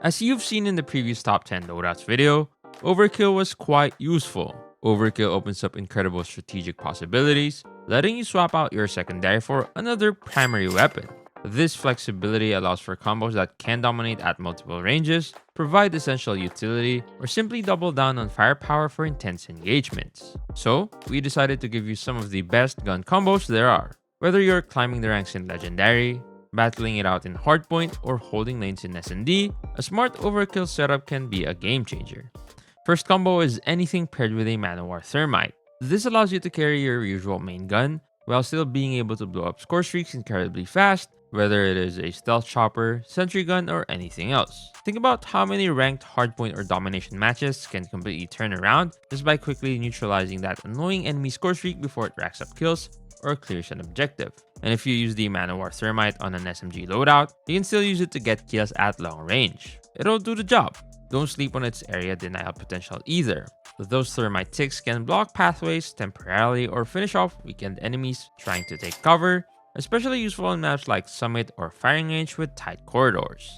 As you've seen in the previous top 10 loadouts video, Overkill was quite useful. Overkill opens up incredible strategic possibilities, letting you swap out your secondary for another primary weapon. This flexibility allows for combos that can dominate at multiple ranges, provide essential utility, or simply double down on firepower for intense engagements. So, we decided to give you some of the best gun combos there are. Whether you're climbing the ranks in Legendary, battling it out in Hardpoint, or holding lanes in S&D, a smart Overkill setup can be a game changer. First combo is anything paired with a MOW Thermite. This allows you to carry your usual main gun, while still being able to blow up score streaks incredibly fast, whether it is a stealth chopper, sentry gun, or anything else. Think about how many ranked hardpoint or domination matches can completely turn around just by quickly neutralizing that annoying enemy score streak before it racks up kills or clears an objective. And if you use the MOW Thermite on an SMG loadout, you can still use it to get kills at long range. It'll do the job. Don't sleep on its area denial potential either. Those thermite ticks can block pathways temporarily or finish off weakened enemies trying to take cover, especially useful in maps like Summit or firing range with tight corridors.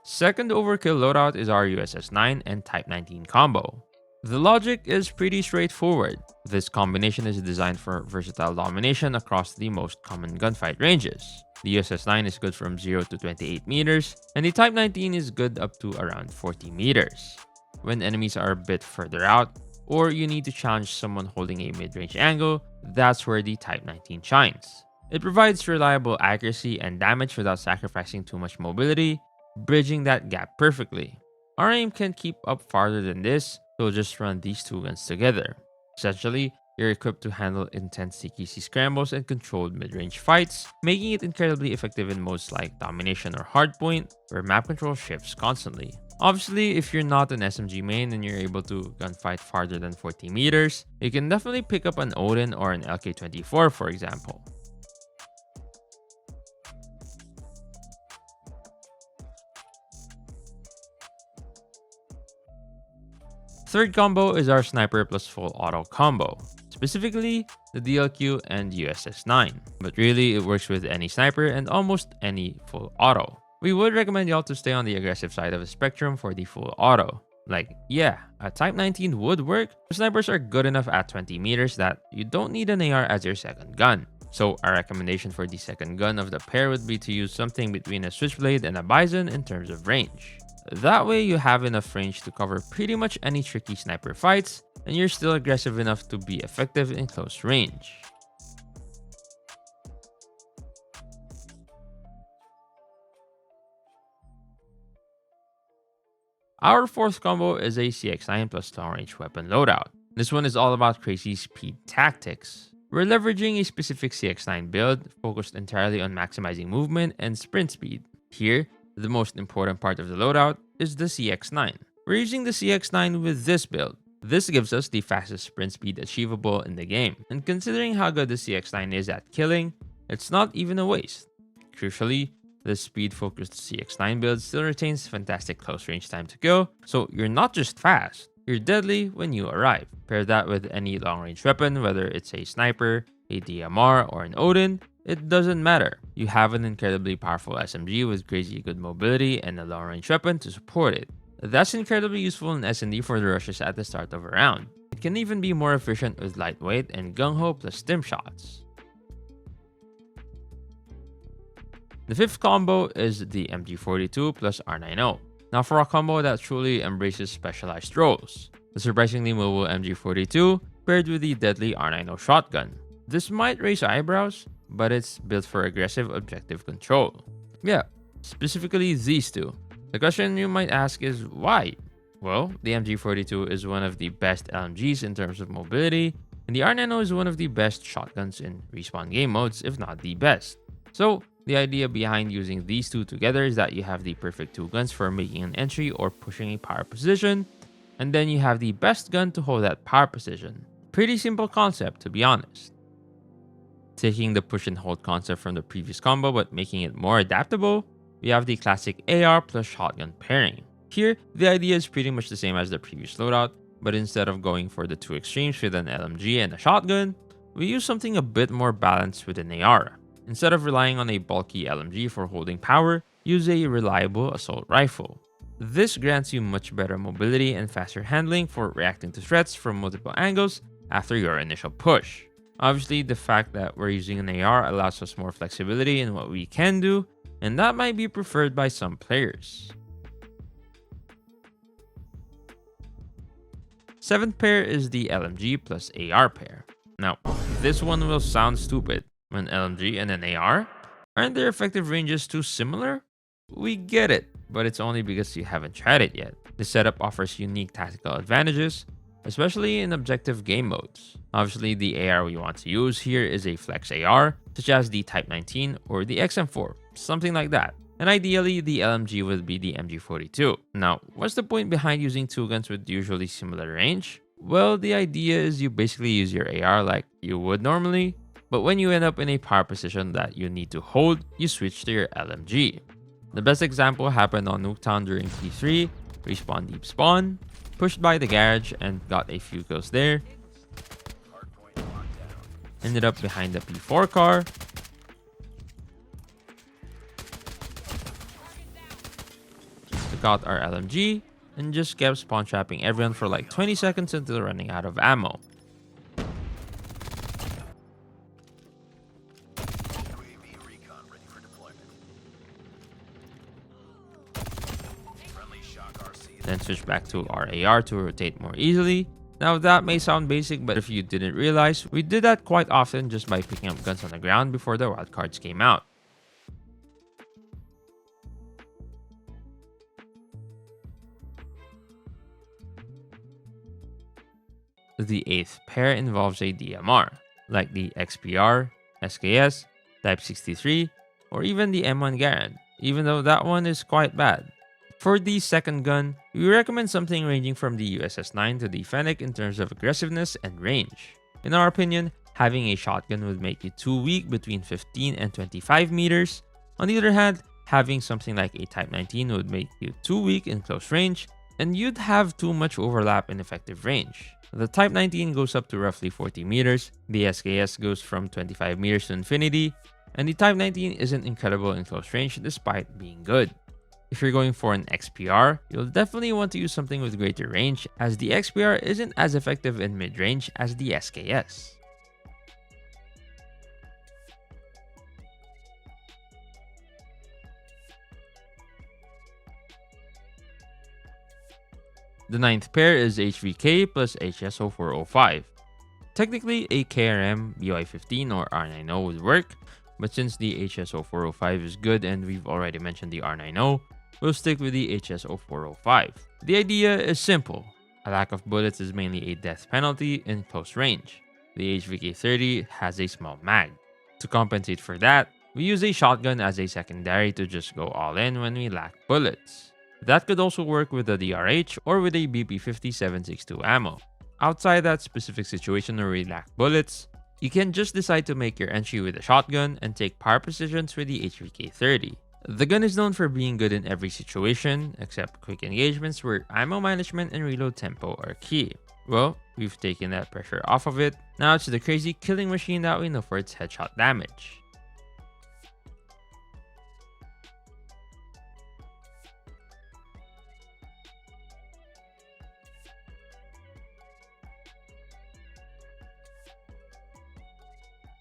Second Overkill loadout is our USS9 and Type 19 combo. The logic is pretty straightforward. This combination is designed for versatile domination across the most common gunfight ranges. The USS9 is good from 0 to 28 meters, and the Type 19 is good up to around 40 meters. When enemies are a bit further out, or you need to challenge someone holding a mid-range angle, that's where the Type 19 shines. It provides reliable accuracy and damage without sacrificing too much mobility, bridging that gap perfectly. Our aim can keep up farther than this, so we'll just run these two guns together. Essentially, you're equipped to handle intense CQC scrambles and controlled mid-range fights, making it incredibly effective in modes like Domination or Hardpoint, where map control shifts constantly. Obviously, if you're not an SMG main and you're able to gunfight farther than 40 meters, you can definitely pick up an Odin or an LK24 for example. Third combo is our Sniper plus full auto combo, specifically the DLQ and USS9, but really it works with any sniper and almost any full auto. We would recommend y'all to stay on the aggressive side of the spectrum for the full auto. Like, yeah, a Type 19 would work, but snipers are good enough at 20 meters that you don't need an AR as your second gun. So our recommendation for the second gun of the pair would be to use something between a Switchblade and a Bison in terms of range. That way you have enough range to cover pretty much any tricky sniper fights, and you're still aggressive enough to be effective in close range. Our fourth combo is a CX9 plus long range weapon loadout. This one is all about crazy speed tactics. We're leveraging a specific CX9 build focused entirely on maximizing movement and sprint speed. Here, the most important part of the loadout is the CX9. We're using the CX9 with this build. This gives us the fastest sprint speed achievable in the game, and considering how good the CX9 is at killing, it's not even a waste. Crucially, the speed-focused CX9 build still retains fantastic close range time to kill, so you're not just fast, you're deadly when you arrive. Pair that with any long-range weapon, whether it's a sniper, a DMR, or an Odin, it doesn't matter. You have an incredibly powerful SMG with crazy good mobility and a long-range weapon to support it. That's incredibly useful in S&D for the rushes at the start of a round. It can even be more efficient with lightweight and gung-ho plus stim shots. The fifth combo is the MG42 plus R90. Now for a combo that truly embraces specialized roles, the surprisingly mobile MG42 paired with the deadly R90 shotgun. This might raise eyebrows, but it's built for aggressive objective control. Yeah, specifically these two. The question you might ask is why? Well, the MG42 is one of the best LMGs in terms of mobility, and the R90 is one of the best shotguns in respawn game modes, if not the best. So, the idea behind using these two together is that you have the perfect two guns for making an entry or pushing a power position, and then you have the best gun to hold that power position. Pretty simple concept, to be honest. Taking the push and hold concept from the previous combo but making it more adaptable, we have the classic AR plus shotgun pairing. Here, the idea is pretty much the same as the previous loadout, but instead of going for the two extremes with an LMG and a shotgun, we use something a bit more balanced with an AR. Instead of relying on a bulky LMG for holding power, use a reliable assault rifle. This grants you much better mobility and faster handling for reacting to threats from multiple angles after your initial push. Obviously, the fact that we're using an AR allows us more flexibility in what we can do, and that might be preferred by some players. 7th pair is the LMG+AR pair. Now, this one will sound stupid. An LMG and an AR? Aren't their effective ranges too similar? We get it, but it's only because you haven't tried it yet. This setup offers unique tactical advantages, especially in objective game modes. Obviously, the AR we want to use here is a flex AR, such as the Type 19 or the XM4, something like that. And ideally, the LMG would be the MG42. Now, what's the point behind using two guns with usually similar range? Well, the idea is you basically use your AR like you would normally, but when you end up in a power position that you need to hold, you switch to your LMG. The best example happened on Nuketown during P3, respawn deep spawn, pushed by the garage and got a few kills there. Ended up behind the P4 car. Took out our LMG and just kept spawn trapping everyone for like 20 seconds until running out of ammo. Then switch back to our AR to rotate more easily. Now that may sound basic, but if you didn't realize, we did that quite often just by picking up guns on the ground before the wildcards came out. The 8th pair involves a DMR, like the XPR, SKS, Type 63, or even the M1 Garand, even though that one is quite bad. For the second gun, we recommend something ranging from the USS9 to the Fennec in terms of aggressiveness and range. In our opinion, having a shotgun would make you too weak between 15 and 25 meters. On the other hand, having something like a Type 19 would make you too weak in close range, and you'd have too much overlap in effective range. The Type 19 goes up to roughly 40 meters, the SKS goes from 25 meters to infinity, and the Type 19 isn't incredible in close range despite being good. If you're going for an XPR, you'll definitely want to use something with greater range, as the XPR isn't as effective in mid-range as the SKS. The 9th pair is HVK plus HSO405. Technically, a KRM, BY15 or R90 would work, but since the HSO405 is good and we've already mentioned the R90, we'll stick with the HSO405. The idea is simple. A lack of bullets is mainly a death penalty in close range. The HVK30 has a small mag. To compensate for that, we use a shotgun as a secondary to just go all in when we lack bullets. That could also work with the DRH or with a BP50 7.62 ammo. Outside that specific situation where we lack bullets, you can just decide to make your entry with a shotgun and take power positions with the HVK30. The gun is known for being good in every situation, except quick engagements where ammo management and reload tempo are key. Well, we've taken that pressure off of it. Now it's the crazy killing machine that we know for its headshot damage.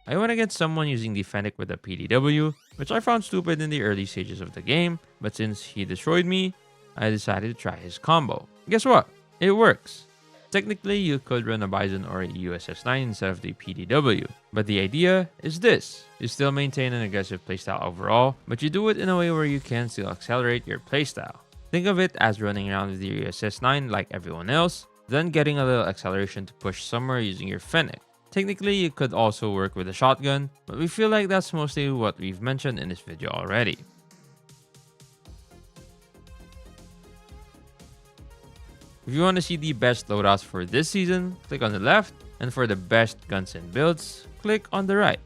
I went against someone using the Fennec with a PDW, which I found stupid in the early stages of the game, but since he destroyed me, I decided to try his combo. Guess what? It works. Technically, you could run a Bison or a USS9 instead of the PDW, but the idea is this. You still maintain an aggressive playstyle overall, but you do it in a way where you can still accelerate your playstyle. Think of it as running around with your USS9 like everyone else, then getting a little acceleration to push somewhere using your Fennec. Technically, you could also work with a shotgun, but we feel like that's mostly what we've mentioned in this video already. If you want to see the best loadouts for this season, click on the left, and for the best guns and builds, click on the right.